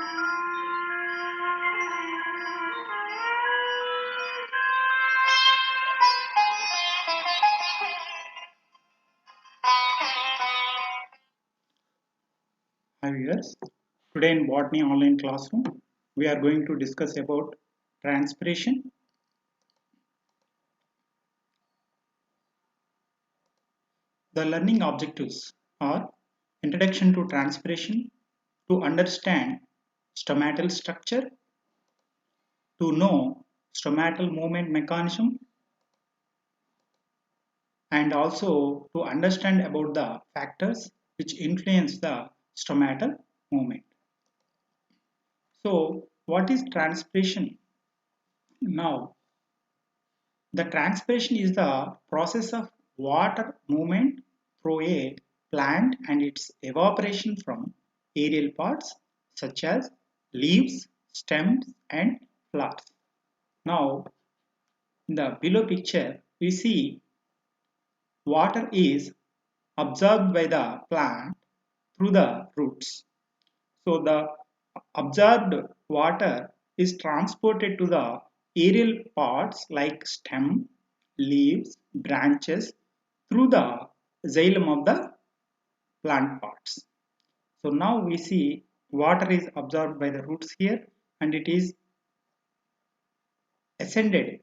Hi viewers, today in Botany online classroom we are going to discuss about transpiration. The learning objectives are introduction to transpiration, to understand stomatal structure, to know stomatal movement mechanism, and also to understand about the factors which influence the stomatal movement. So what is transpiration? Now the transpiration is the process of water movement through a plant and its evaporation from aerial parts such as leaves, stems and flowers. Now in the below picture we see water is absorbed by the plant through the roots. So the absorbed water is transported to the aerial parts like stem, leaves, branches through the xylem of the plant parts. So now we see water is absorbed by the roots here and it is ascended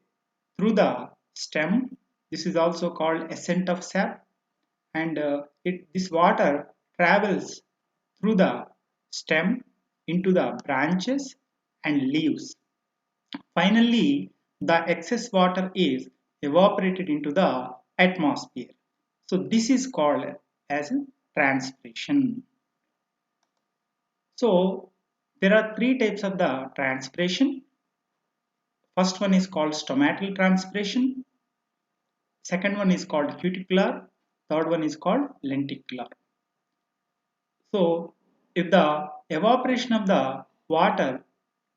through the stem. This is also called ascent of sap and this water travels through the stem into the branches and leaves. Finally, the excess water is evaporated into the atmosphere. So this is called as transpiration. So there are three types of the transpiration. First one is called stomatal transpiration. Second one is called cuticular. Third one is called lenticular. So if the evaporation of the water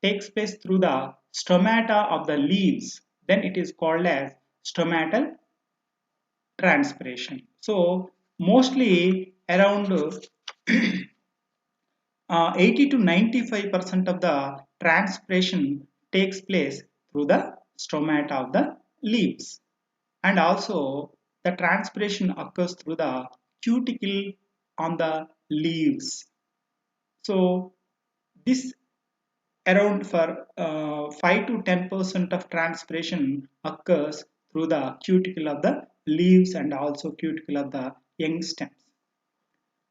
takes place through the stomata of the leaves, then it is called as stomatal transpiration. So mostly around 80 to 95% of the transpiration takes place through the stomata of the leaves. And also the transpiration occurs through the cuticle on the leaves. So this around for 5 to 10% of transpiration occurs through the cuticle of the leaves and also cuticle of the young stems.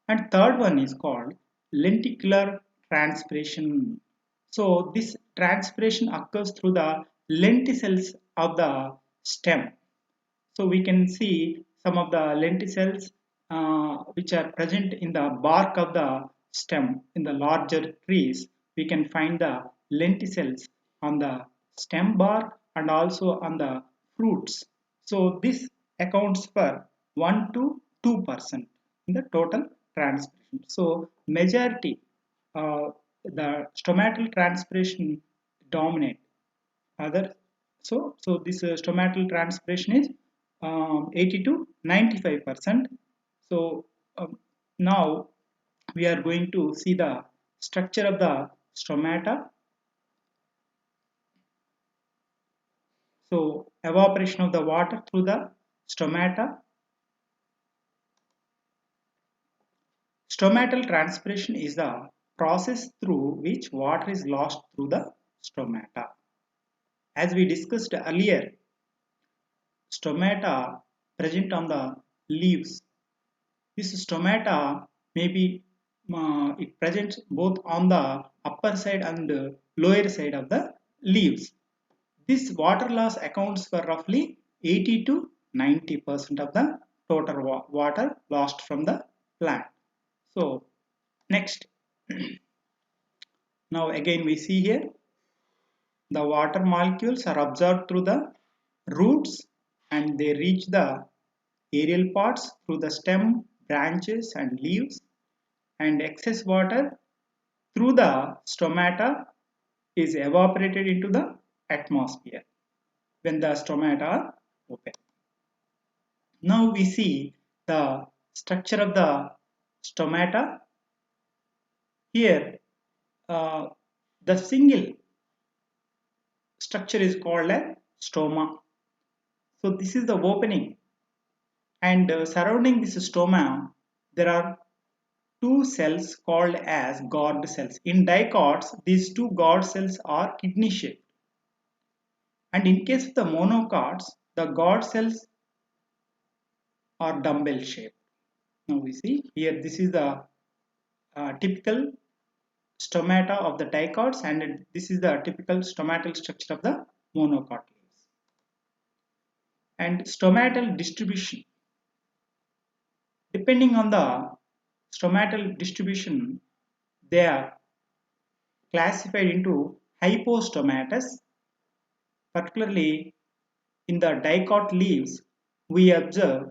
And third one is called lenticular transpiration. So this transpiration occurs through the lenticels of the stem. So we can see some of the lenticels which are present in the bark of the stem. In the larger trees, we can find the lenticels on the stem bark and also on the fruits. So this accounts for 1 to 2% in the total transpiration. So majority, the stomatal transpiration dominate. Other so this stomatal transpiration is 80 to 95%. So now we are going to see the structure of the stomata. So evaporation of the water through the stomata. Stomatal transpiration is the process through which water is lost through the stomata. As we discussed earlier, stomata present on the leaves. This stomata may be it presents both on the upper side and the lower side of the leaves. This water loss accounts for roughly 80 to 90% of the total water lost from the plant. So next, now again we see here the water molecules are absorbed through the roots and they reach the aerial parts through the stem, branches and leaves, and excess water through the stomata is evaporated into the atmosphere when the stomata are open. Now we see the structure of the stomata. Here the single structure is called a stoma. So this is the opening, and surrounding this stoma there are two cells called as guard cells. In dicots, these two guard cells are kidney shaped, and in case of the monocots, the guard cells are dumbbell shaped. Now we see here this is the typical stomata of the dicots, and this is the typical stomatal structure of the monocot leaves. And stomatal distribution, depending on the stomatal distribution, they are classified into hypostomatous. Particularly in the dicot leaves, we observe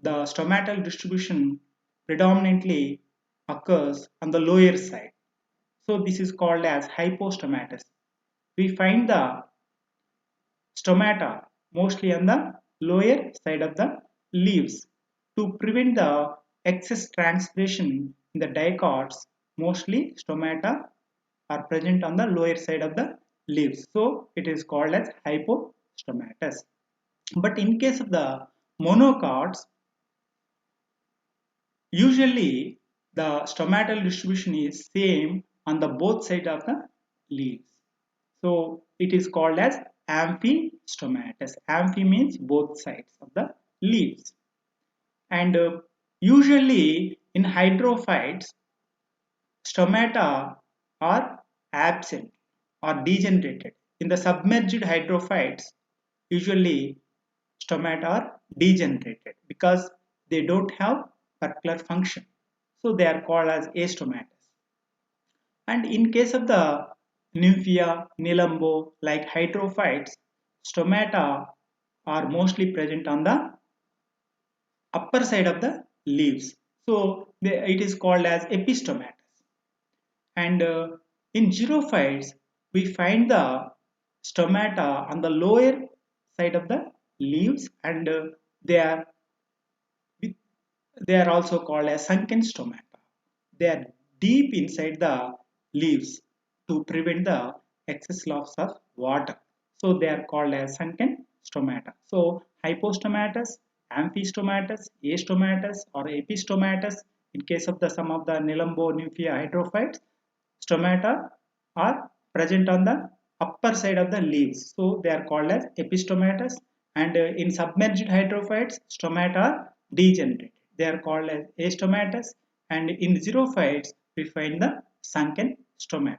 the stomatal distribution predominantly occurs on the lower side. So this is called as hypostomatous. We find the stomata mostly on the lower side of the leaves. To prevent the excess transpiration in the dicots, mostly stomata are present on the lower side of the leaves. So it is called as hypostomatous. But in case of the monocots, usually the stomatal distribution is same on the both sides of the leaves. So it is called as amphistomatous. Amphi means both sides of the leaves. And usually in hydrophytes, stomata are absent or degenerated. In the submerged hydrophytes, usually stomata are degenerated because they don't have particular function. So they are called as astomatous. And in case of the nymphia, Nilambo, like hydrophytes, stomata are mostly present on the upper side of the leaves. So it is called as epistomatous. And in xerophytes, we find the stomata on the lower side of the leaves, and they are they are also called as sunken stomata. They are deep inside the leaves to prevent the excess loss of water. So they are called as sunken stomata. So hypostomatous, amphistomatous, astomatous or epistomatous in case of the some of the Nilambo nymphia hydrophytes, stomata are present on the upper side of the leaves. So they are called as epistomatous, and in submerged hydrophytes, stomata are degenerated. They are called as astomatous, and in xerophytes we find the sunken stomata.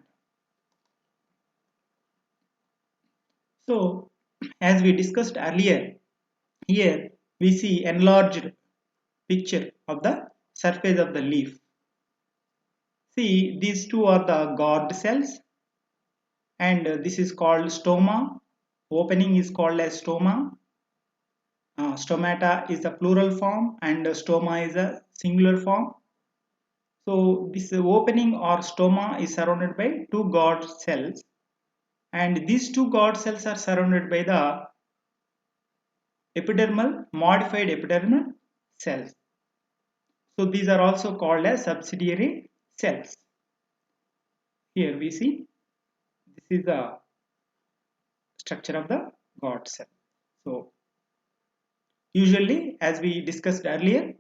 So as we discussed earlier, here we see enlarged picture of the surface of the leaf. See, these two are the guard cells, and this is called stoma. Opening is called as stoma. Stomata is the plural form and stoma is a singular form. So this opening or stoma is surrounded by two guard cells, and these two guard cells are surrounded by the modified epidermal cells. So these are also called as subsidiary cells. Here we see this is the structure of the guard cell. So usually, as we discussed earlier,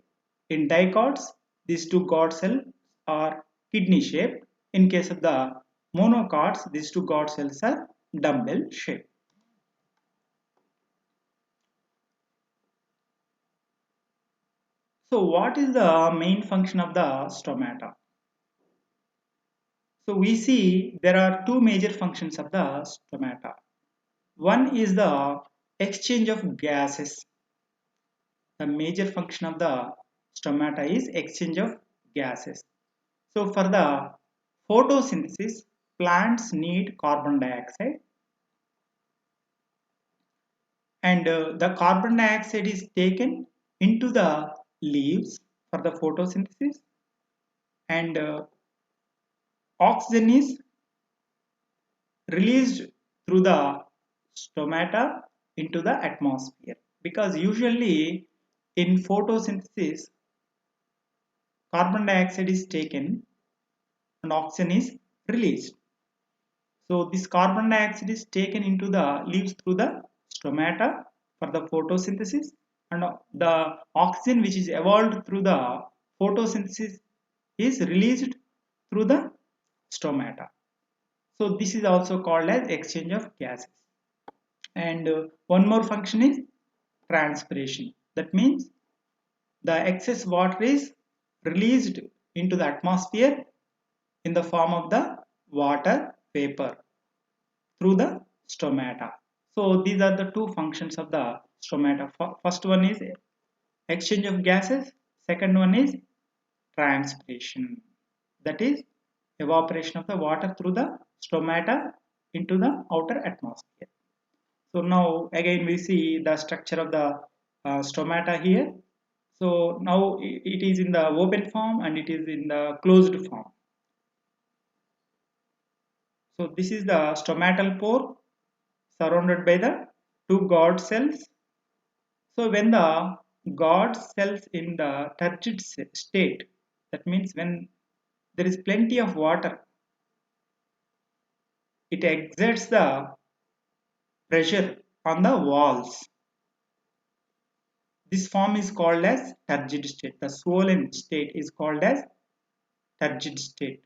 in dicots, these two guard cells are kidney shaped. In case of the monocots, these two guard cells are dumbbell shaped. So what is the main function of the stomata? So we see there are two major functions of the stomata. One is the exchange of gases. The major function of the stomata is exchange of gases. So for the photosynthesis, plants need carbon dioxide, and the carbon dioxide is taken into the leaves for the photosynthesis, and oxygen is released through the stomata into the atmosphere, because usually in photosynthesis carbon dioxide is taken and oxygen is released. So this carbon dioxide is taken into the leaves through the stomata for the photosynthesis, and the oxygen which is evolved through the photosynthesis is released through the stomata. So this is also called as exchange of gases. And one more function is transpiration. That means the excess water is released into the atmosphere in the form of the water vapor through the stomata. So these are the two functions of the stomata. First one is exchange of gases. Second one is transpiration. That is evaporation of the water through the stomata into the outer atmosphere. So now again we see the structure of the stomata here. So now it is in the open form and it is in the closed form. So this is the stomatal pore surrounded by the two guard cells. So when the guard cells in the turgid state, that means when there is plenty of water, it exerts the pressure on the walls. This form is called as turgid state. The swollen state is called as turgid state.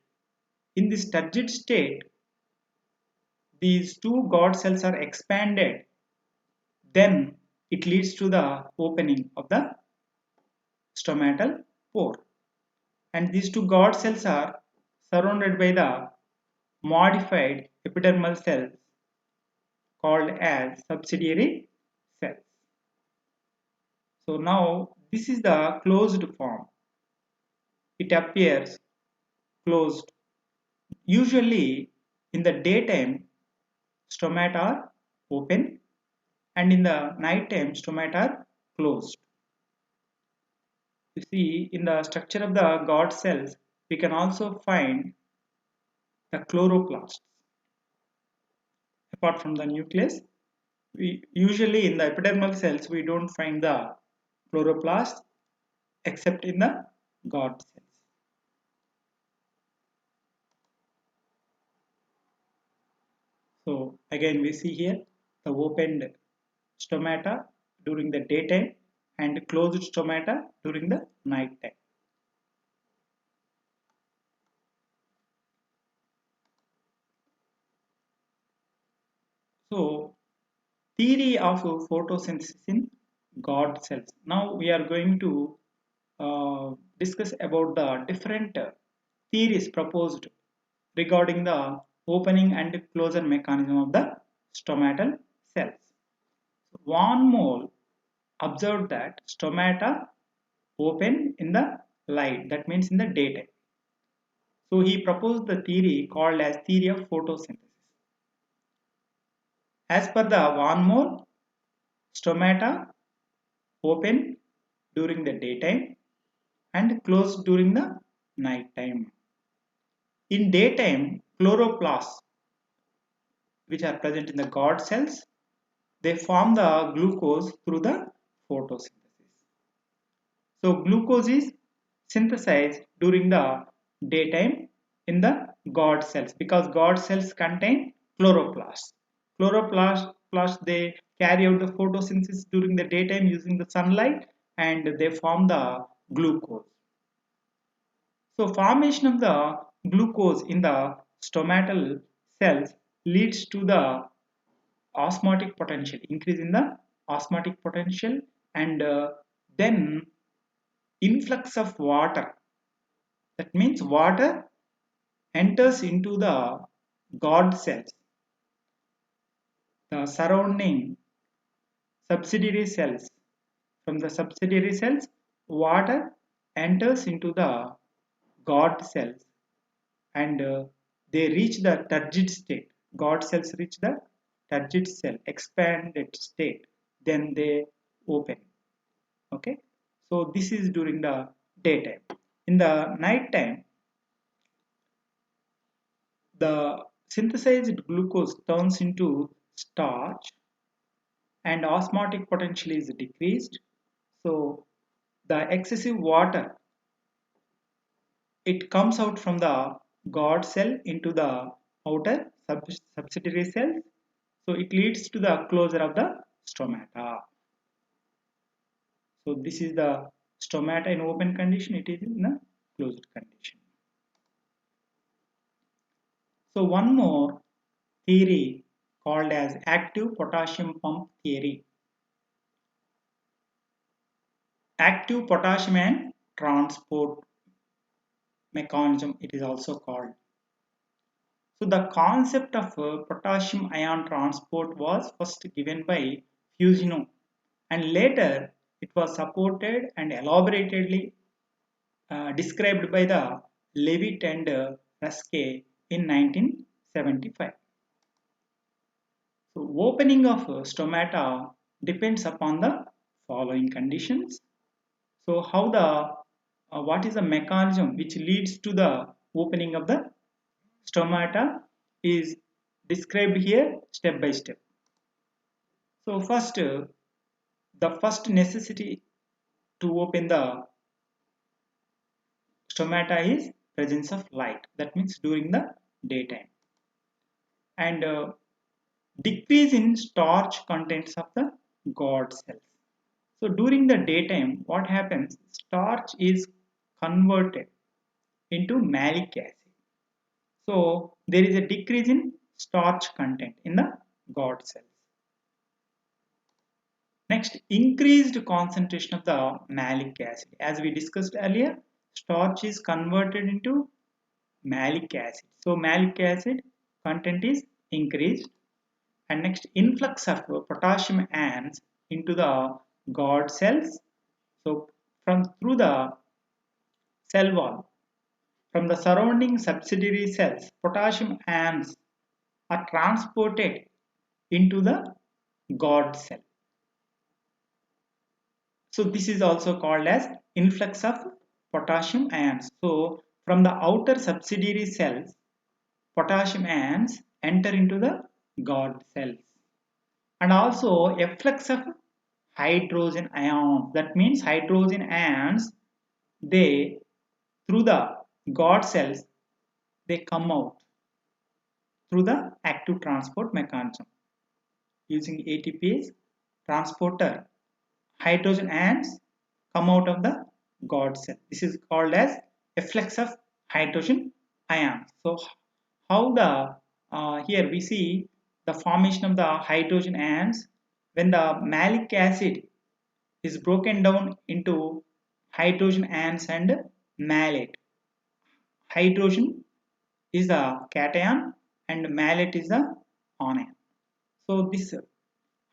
In this turgid state, these two guard cells are expanded. Then it leads to the opening of the stomatal pore. And these two guard cells are surrounded by the modified epidermal cells called as subsidiary cells. So now this is the closed form. It appears closed. Usually in the daytime stomata are open and in the night time stomata are closed. You see in the structure of the guard cells we can also find the chloroplasts. Apart from the nucleus, we usually in the epidermal cells we don't find the chloroplasts except in the guard cells. So again we see here the opened stomata during the daytime and closed stomata during the night time. So theory of photosynthesis in guard cells. Now we are going to discuss about the different theories proposed regarding the opening and closure mechanism of the stomatal cells. Von Mohl observed that stomata open in the light, that means in the daytime. So he proposed the theory called as theory of photosynthesis. As per the Von Mohl, stomata open during the daytime and close during the night time. In daytime, chloroplasts, which are present in the guard cells, they form the glucose through the photosynthesis. So glucose is synthesized during the daytime in the guard cells because guard cells contain chloroplasts. Chloroplasts they carry out the photosynthesis during the daytime using the sunlight and they form the glucose. So formation of the glucose in the stomatal cells leads to the osmotic potential, increase in the osmotic potential, and then influx of water. That means water enters into the guard cells, the surrounding subsidiary cells. From the subsidiary cells, water enters into the guard cells and they reach the turgid state. Guard cells reach the turgid cell, expanded state. Then they open. Okay. So this is during the daytime. In the night time, the synthesized glucose turns into starch and osmotic potential is decreased. So the excessive water it comes out from the guard cell into the outer subsidiary cells. So it leads to the closure of the stomata. So this is the stomata in open condition, it is in the closed condition. So one more theory called as active potassium pump theory. Active potassium ion transport mechanism it is also called. So the concept of potassium ion transport was first given by Fusino, and later it was supported and elaboratedly described by the Levitt and Ruskay in 1975. So opening of stomata depends upon the following conditions. So how the what is the mechanism which leads to the opening of the stomata is described here step by step. So first, the first necessity to open the stomata is presence of light. That means during the daytime, and decrease in starch contents of the God cells. So during the daytime, what happens? Starch is converted into malic acid. So there is a decrease in starch content in the God cells. Next, increased concentration of the malic acid. As we discussed earlier, starch is converted into malic acid. So malic acid content is increased. And next, influx of potassium ions into the God cells. So from through the cell wall, from the surrounding subsidiary cells, potassium ions are transported into the God cell. So this is also called as influx of potassium ions. So from the outer subsidiary cells, potassium ions enter into the God cells. And also efflux of hydrogen ions. That means hydrogen ions, they through the God cells, they come out through the active transport mechanism using ATPase transporter. Hydrogen ions come out of the God cell. This is called as efflux of hydrogen ions. So how the here we see the formation of the hydrogen ions when the malic acid is broken down into hydrogen ions and malate. Hydrogen is the cation and malate is the anion. So this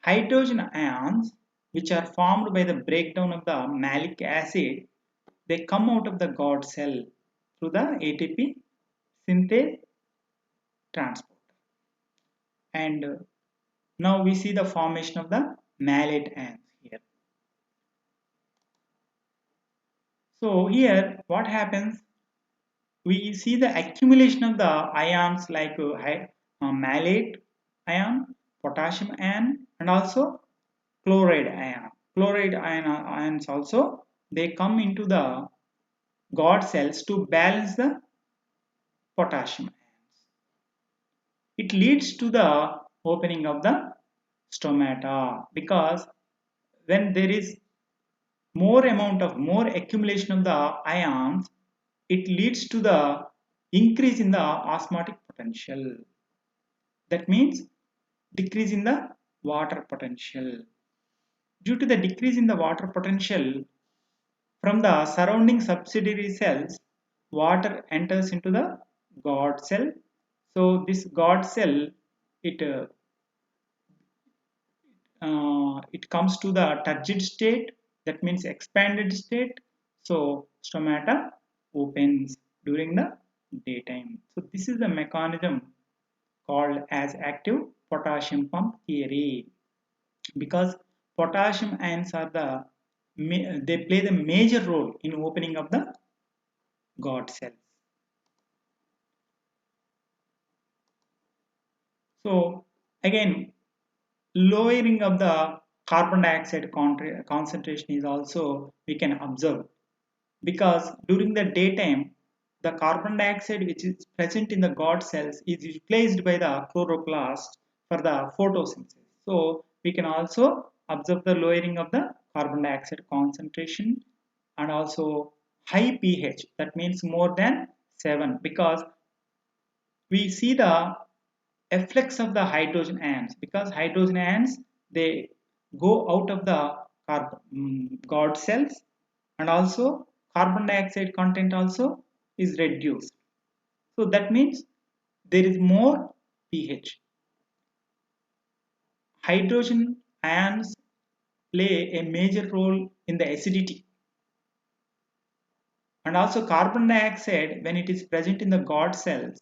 hydrogen ions which are formed by the breakdown of the malic acid, they come out of the God cell through the ATP synthase transporter. And now we see the formation of the malate ions here. So here what happens? We see the accumulation of the ions like malate ion, potassium ion, and also chloride ion. Chloride ions also they come into the God cells to balance the potassium ions. It leads to the opening of the stomata because when there is more accumulation of the ions, it leads to the increase in the osmotic potential. That means decrease in the water potential. Due to the decrease in the water potential from the surrounding subsidiary cells, water enters into the God cell. So this God cell, it it comes to the turgid state, that means expanded state. So stomata opens during the daytime. So this is the mechanism called as active potassium pump theory, because potassium ions are the they play the major role in opening of the God cells. So again, lowering of the carbon dioxide concentration is also we can observe, because during the daytime the carbon dioxide which is present in the God cells is replaced by the chloroplast for the photosynthesis. So we can also observe the lowering of the carbon dioxide concentration and also high pH, that means more than 7, because we see the efflux of the hydrogen ions, because hydrogen ions they go out of the God cells, and also carbon dioxide content also is reduced. So that means there is more pH. Hydrogen ions play a major role in the acidity, and also carbon dioxide when it is present in the God cells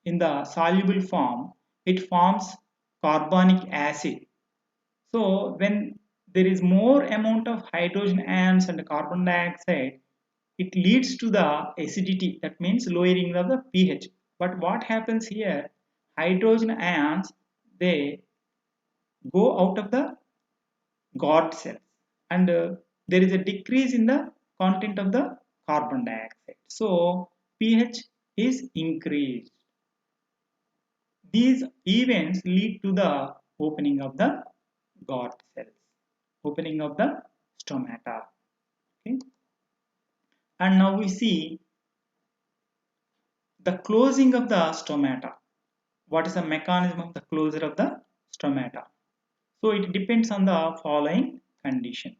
in the soluble form, it forms carbonic acid. So when there is more amount of hydrogen ions and carbon dioxide, it leads to the acidity, that means lowering of the pH. But what happens here, hydrogen ions they go out of the God cells, and there is a decrease in the content of the carbon dioxide. So pH is increased. These events lead to the opening of the God cells, opening of the stomata. Okay? And now we see the closing of the stomata. What is the mechanism of the closure of the stomata? So it depends on the following conditions.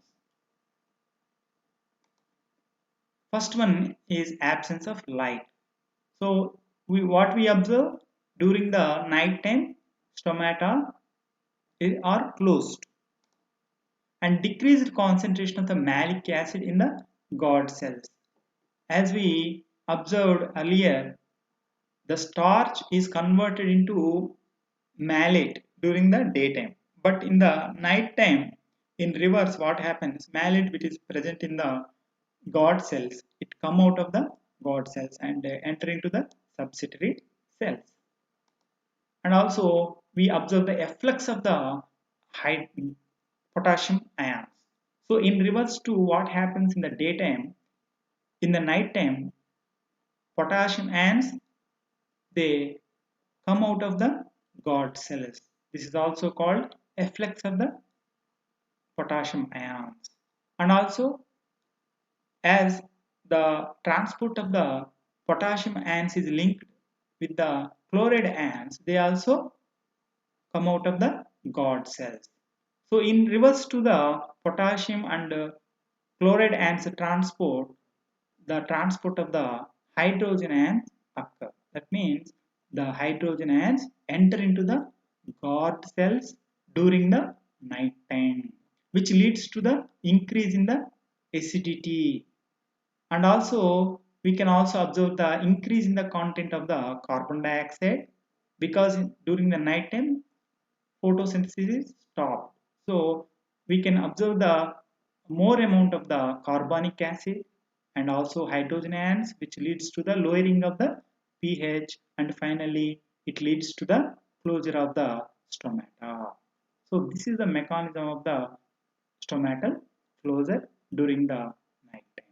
First one is absence of light. So what we observe during the night time, stomata are closed, and decreased concentration of the malic acid in the God cells. As we observed earlier, the starch is converted into malate during the daytime, but in the night time, in reverse, what happens, malate which is present in the God cells, it come out of the God cells and enter into the subsidiary cells. And also we observe the efflux of the high potassium ions. So in reverse to what happens in the daytime, in the night time, potassium ions they come out of the God cells. This is also called efflux of the potassium ions. And also as the transport of the potassium ions is linked with the chloride ions, they also come out of the God cells. So in reverse to the potassium and chloride ions transport, the transport of the hydrogen ions occur. That means the hydrogen ions enter into the God cells during the night time, which leads to the increase in the acidity. And also we can also observe the increase in the content of the carbon dioxide, because during the night time photosynthesis is stopped. So we can observe the more amount of the carbonic acid and also hydrogen ions, which leads to the lowering of the pH, and finally it leads to the closure of the stomata. So this is the mechanism of the stomatal closure during the night time.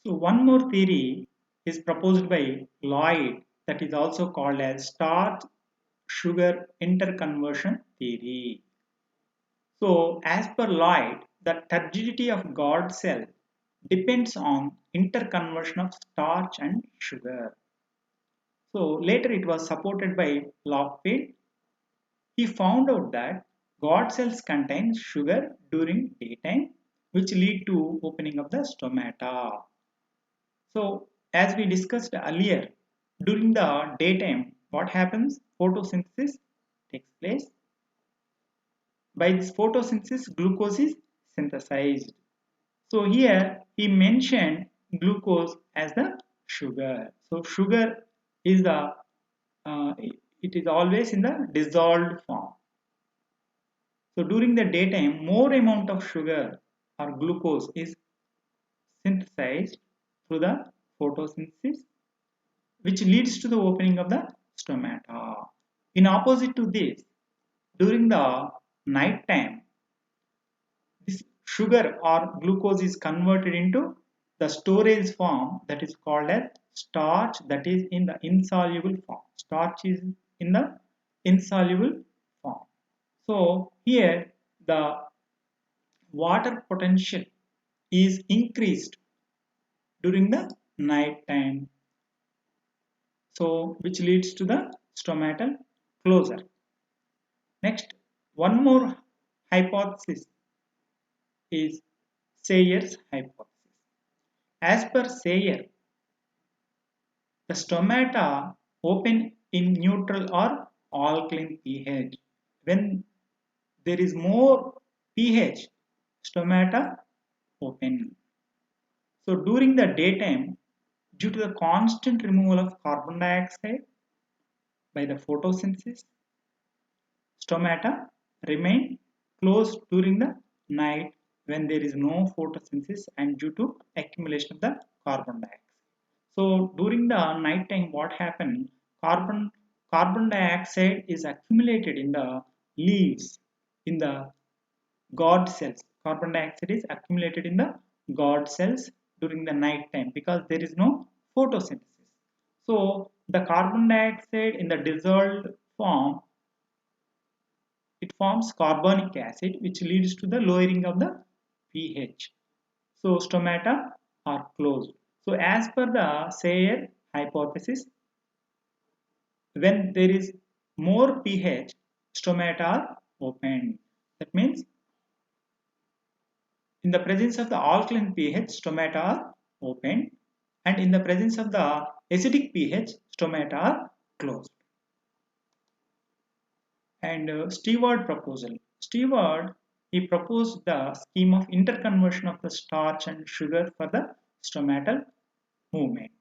So one more theory is proposed by Lloyd, that is also called as starch sugar interconversion theory. So as per Lloyd, the turgidity of God cell depends on interconversion of starch and sugar. So later it was supported by Lockfield. He found out that God cells contain sugar during daytime, which lead to opening of the stomata. So as we discussed earlier, during the daytime, what happens? Photosynthesis takes place. By this photosynthesis, glucose is synthesized. So here he mentioned glucose as the sugar. So sugar is the it is always in the dissolved form. So during the daytime, more amount of sugar or glucose is synthesized through the photosynthesis, which leads to the opening of the stomata. In opposite to this, during the night time, this sugar or glucose is converted into the storage form that is called as starch, that is in the insoluble form. Starch is in the insoluble form. So here the water potential is increased during the night time, so which leads to the stomatal closure. Next, one more hypothesis is Sayer's hypothesis. As per Sayer, the stomata open in neutral or alkaline pH. When there is more pH, stomata open. So during the daytime, due to the constant removal of carbon dioxide by the photosynthesis, stomata remain closed during the night when there is no photosynthesis and due to accumulation of the carbon dioxide. So during the night time, what happened? Carbon dioxide is accumulated in the leaves, in the guard cells. Carbon dioxide is accumulated in the guard cells during the night time because there is no photosynthesis. So the carbon dioxide in the dissolved form, it forms carbonic acid, which leads to the lowering of the pH. So stomata are closed. So as per the Sayer hypothesis, when there is more pH, stomata are opened. That means in the presence of the alkaline pH, stomata are opened, and in the presence of the acidic pH, stomata are closed. And Stewart proposal. Stewart, he proposed the scheme of interconversion of the starch and sugar for the stomatal movement.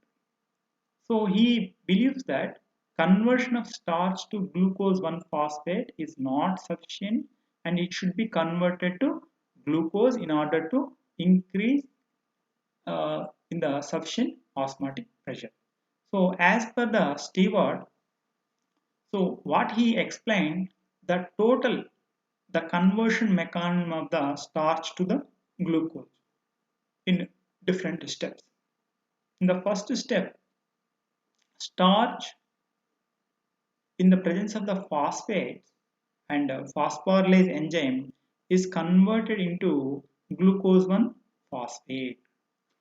So he believes that conversion of starch to glucose 1-phosphate is not sufficient and it should be converted to glucose in order to increase in the sufficient osmotic pressure. So as per the Stewart, so what he explained, the total, the conversion mechanism of the starch to the glucose in different steps. In the first step, starch in the presence of the phosphates and phosphorylase enzyme is converted into glucose 1 phosphate.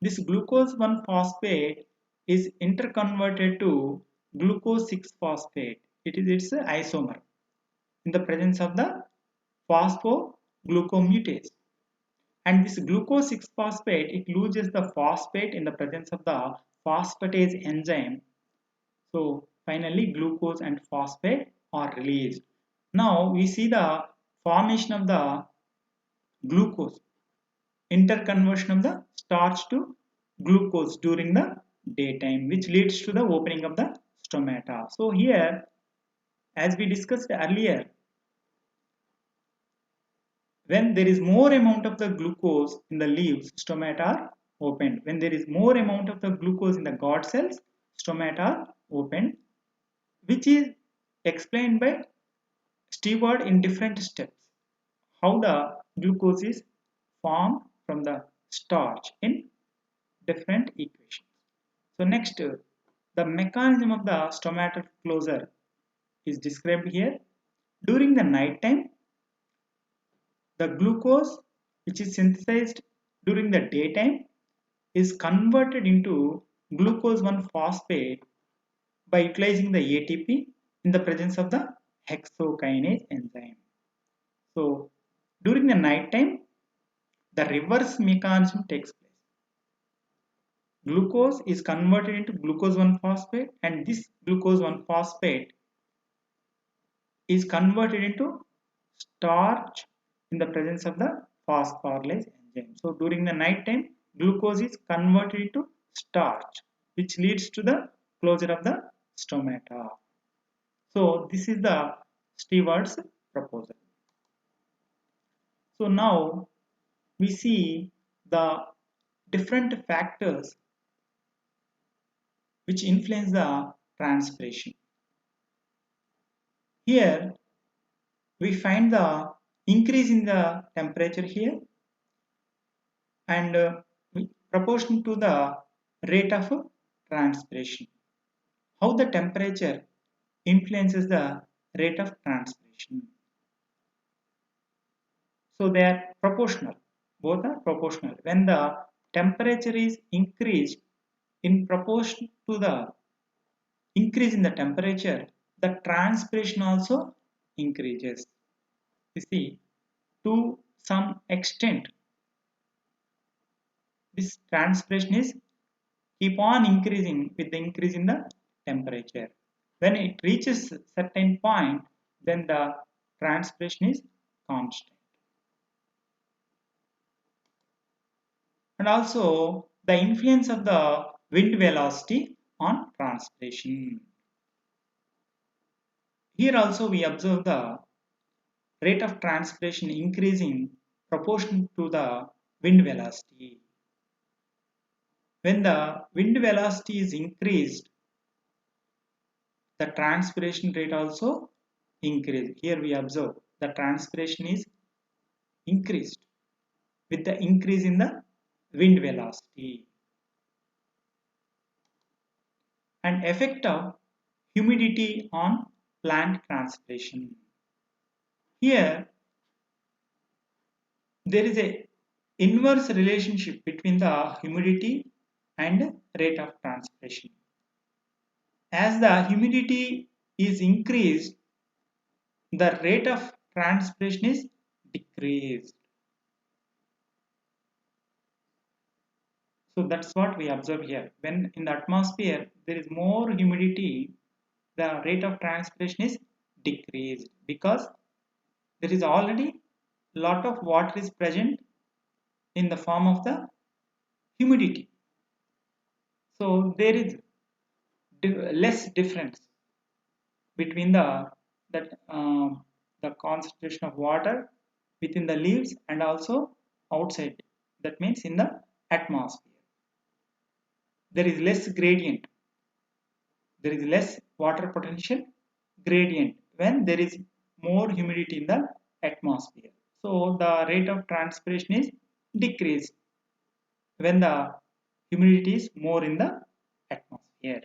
This glucose 1 phosphate is interconverted to glucose 6 phosphate. It is its isomer in the presence of the phosphoglucomutase. And this glucose 6 phosphate, it loses the phosphate in the presence of the phosphatase enzyme. So finally glucose and phosphate are released. Now we see the formation of the glucose, interconversion of the starch to glucose during the daytime, which leads to the opening of the stomata. So here, as we discussed earlier, when there is more amount of the glucose in the leaves, stomata are opened. When there is more amount of the glucose in the guard cells, stomata are opened, which is explained by Stewart in different steps. How the glucose is formed from the starch in different equations. So next, the mechanism of the stomatal closure is described here. During the night time, the glucose which is synthesized during the daytime is converted into glucose 1 phosphate by utilizing the ATP in the presence of the hexokinase enzyme. So during the night time, the reverse mechanism takes place. Glucose is converted into glucose 1 phosphate and this glucose 1 phosphate is converted into starch in the presence of the phosphorylase enzyme. So during the night time, glucose is converted into starch, which leads to the closure of the stomata. So this is the Stewart's proposal. So now we see the different factors which influence the transpiration. Here we find the increase in the temperature here and proportional to the rate of transpiration. How the temperature influences the rate of transpiration. So they are proportional. Both are proportional. When the temperature is increased in proportion to the increase in the temperature, the transpiration also increases. You see, to some extent, this transpiration is keep on increasing with the increase in the temperature. When it reaches certain point, then the transpiration is constant. And also the influence of the wind velocity on transpiration. Here also we observe the rate of transpiration increasing proportional to the wind velocity. When the wind velocity is increased, the transpiration rate also increased. Here we observe the transpiration is increased with the increase in the wind velocity. And effect of humidity on plant transpiration. Here there is a inverse relationship between the humidity and rate of transpiration. As the humidity is increased, the rate of transpiration is decreased. So that's what we observe here. When in the atmosphere there is more humidity, the rate of transpiration is decreased because there is already lot of water is present in the form of the humidity. So there is less difference between that the concentration of water within the leaves and also outside. That means in the atmosphere. There is less gradient. There is less water potential gradient when there is more humidity in the atmosphere. So the rate of transpiration is decreased when the humidity is more in the atmosphere.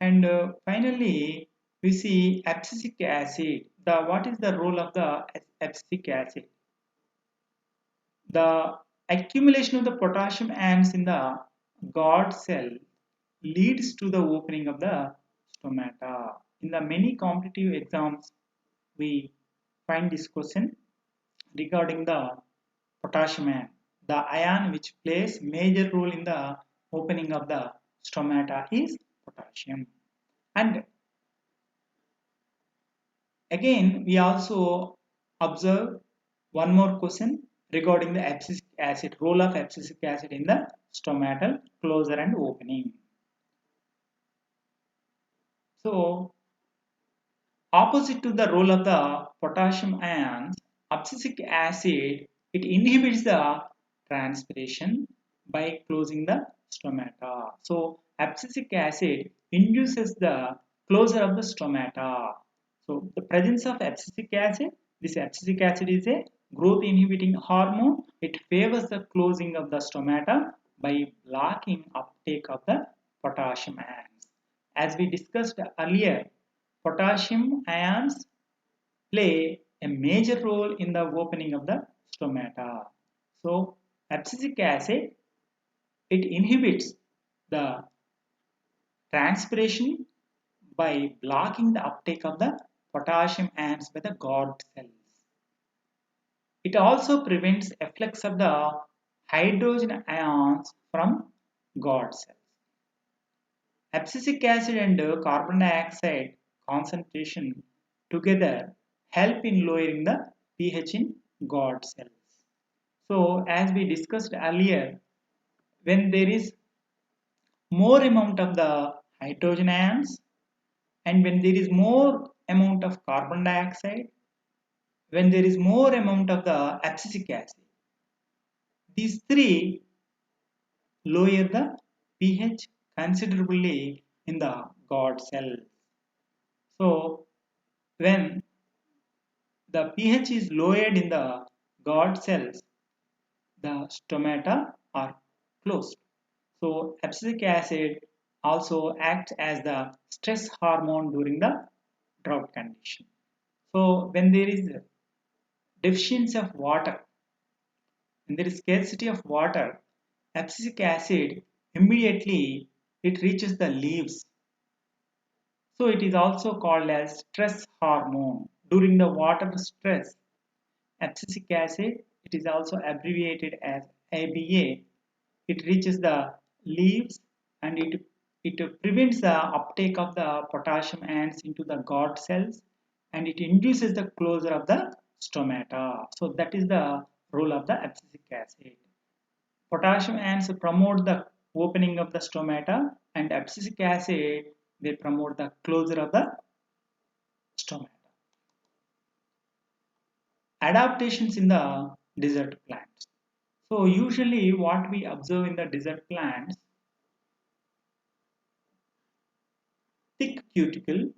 And finally, we see abscisic acid. What is the role of the abscisic acid? The accumulation of the potassium ions in the guard cell leads to the opening of the stomata. In the many competitive exams, we find this question regarding the potassium ion, the ion which plays major role in the opening of the stomata is potassium. And again, we also observe one more question regarding the abscisic acid, role of abscisic acid in the stomatal closure and opening. So, opposite to the role of the potassium ions, abscisic acid, it inhibits the transpiration by closing the stomata. So, abscisic acid induces the closure of the stomata. So, the presence of abscisic acid, this abscisic acid is a growth inhibiting hormone. It favors the closing of the stomata by blocking uptake of the potassium ions. As we discussed earlier, potassium ions play a major role in the opening of the stomata. So, abscisic acid, it inhibits the transpiration by blocking the uptake of the potassium ions by the guard cells. It also prevents efflux of the hydrogen ions from guard cells. Abscisic acid and carbon dioxide concentration together help in lowering the pH in guard cells. So, as we discussed earlier, when there is more amount of the hydrogen ions and when there is more amount of carbon dioxide, when there is more amount of the abscisic acid, these three lower the pH considerably in the guard cells. So, when the pH is lowered in the guard cells, the stomata are closed. So abscisic acid also acts as the stress hormone during the drought condition. So when there is deficiency of water, when there is scarcity of water, abscisic acid immediately it reaches the leaves. So it is also called as stress hormone. During the water stress, abscisic acid, it is also abbreviated as ABA. It reaches the leaves and it prevents the uptake of the potassium ions into the guard cells and it induces the closure of the stomata. So that is the role of the abscisic acid. Potassium ions promote the opening of the stomata and abscisic acid they promote the closure of the stomata. Adaptations in the desert plants. So usually what we observe in the desert plants, thick cuticle,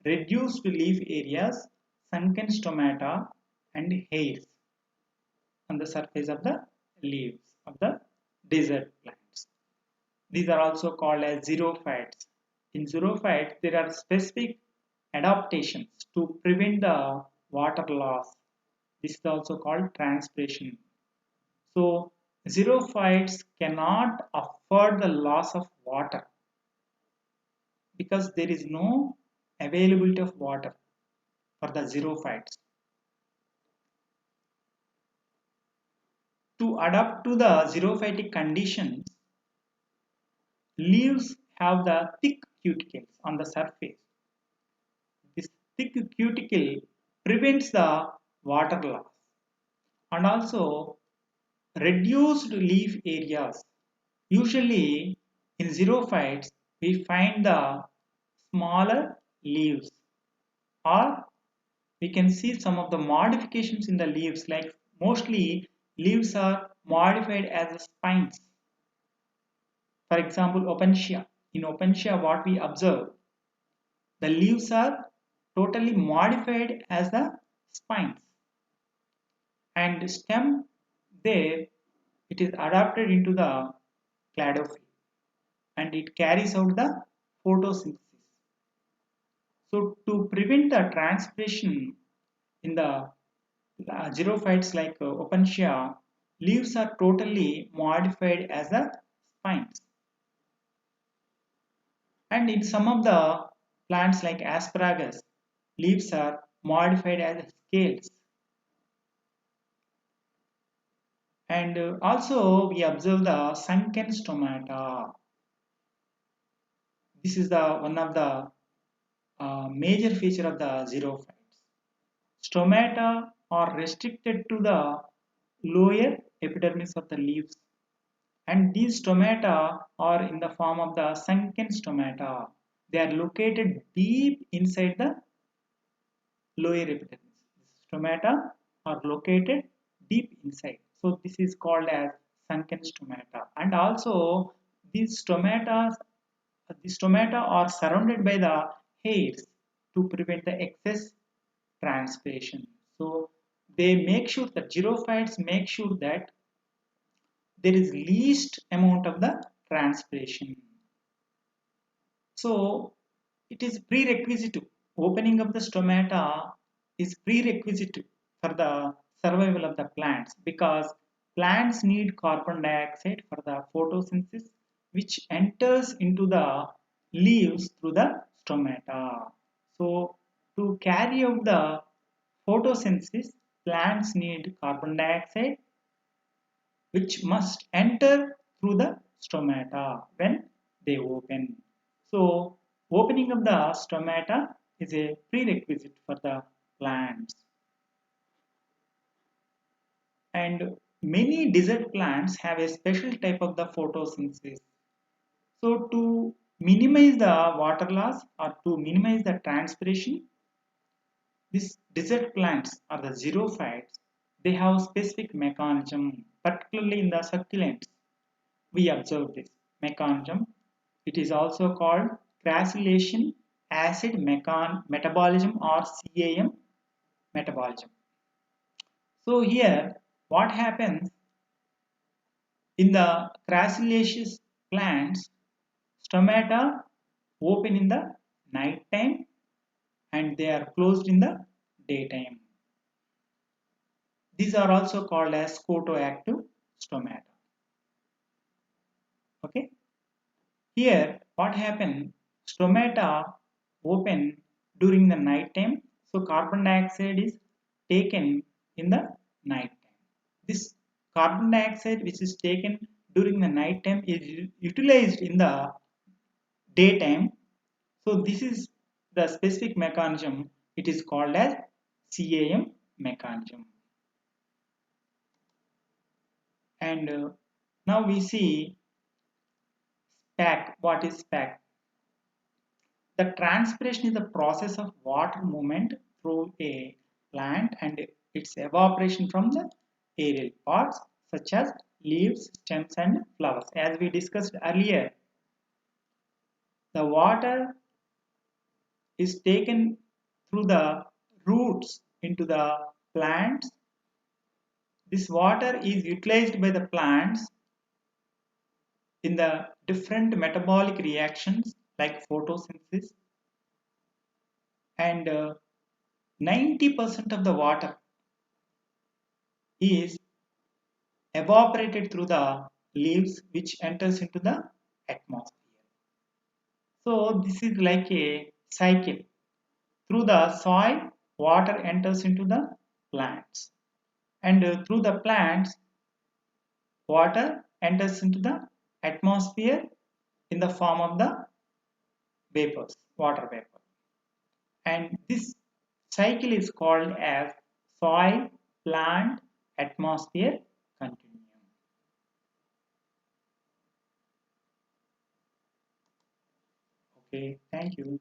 reduced leaf areas, sunken stomata and hairs on the surface of the leaves of the desert plants. These are also called as xerophytes. In xerophytes, there are specific adaptations to prevent the water loss. This is also called transpiration. So, xerophytes cannot afford the loss of water because there is no availability of water for the xerophytes. To adapt to the xerophytic conditions, leaves have the thick cuticles on the surface. This thick cuticle prevents the water loss and also reduced leaf areas. Usually in xerophytes we find the smaller leaves or we can see some of the modifications in the leaves like mostly leaves are modified as spines. For example, opentia. In opentia what we observe, the leaves are totally modified as the spines and stem there it is adapted into the cladophyll and it carries out the photosynthesis. So to prevent the transpiration in the xerophytes like opentia, leaves are totally modified as the spines. And in some of the plants like asparagus, leaves are modified as scales. And also we observe the sunken stomata. This is the one of the major feature of the xerophytes. Stomata are restricted to the lower epidermis of the leaves and these stomata are in the form of the sunken stomata. They are located deep inside the lower epidermis. Stomata are located deep inside. So this is called as sunken stomata. And also these stomata are surrounded by the hairs to prevent the excess transpiration. So they make sure that xerophytes make sure that there is least amount of the transpiration. So it is prerequisite. Opening of the stomata is prerequisite for the survival of the plants because plants need carbon dioxide for the photosynthesis which enters into the leaves through the stomata. So to carry out the photosynthesis, plants need carbon dioxide which must enter through the stomata when they open. So, opening of the stomata is a prerequisite for the plants. And many desert plants have a special type of the photosynthesis. So, to minimize the water loss or to minimize the transpiration, these desert plants are the xerophytes. They have specific mechanism, particularly in the succulents. We observe this mechanism. It is also called crassulation acid metabolism or CAM metabolism. So here what happens In the crustaceous plants, stomata open in the night time and they are closed in the daytime. These are also called as photoactive stomata. Okay. Here, what happened? Stomata open during the night time, so carbon dioxide is taken in the night time. This carbon dioxide, which is taken during the night time, is utilized in the daytime. So this is the specific mechanism. It is called as CAM mechanism. And now we see SPAC. What is SPAC? The transpiration is the process of water movement through a plant and its evaporation from the aerial parts such as leaves, stems and flowers. As we discussed earlier, the water is taken through the roots into the plants. This water is utilized by the plants in the different metabolic reactions like photosynthesis, and 90% of the water is evaporated through the leaves which enters into the atmosphere. So this is like a cycle. Through the soil, water enters into the plants, and through the plants, water enters into the atmosphere in the form of the vapors, water vapor. And this cycle is called as soil, plant, atmosphere continuum. Okay, thank you.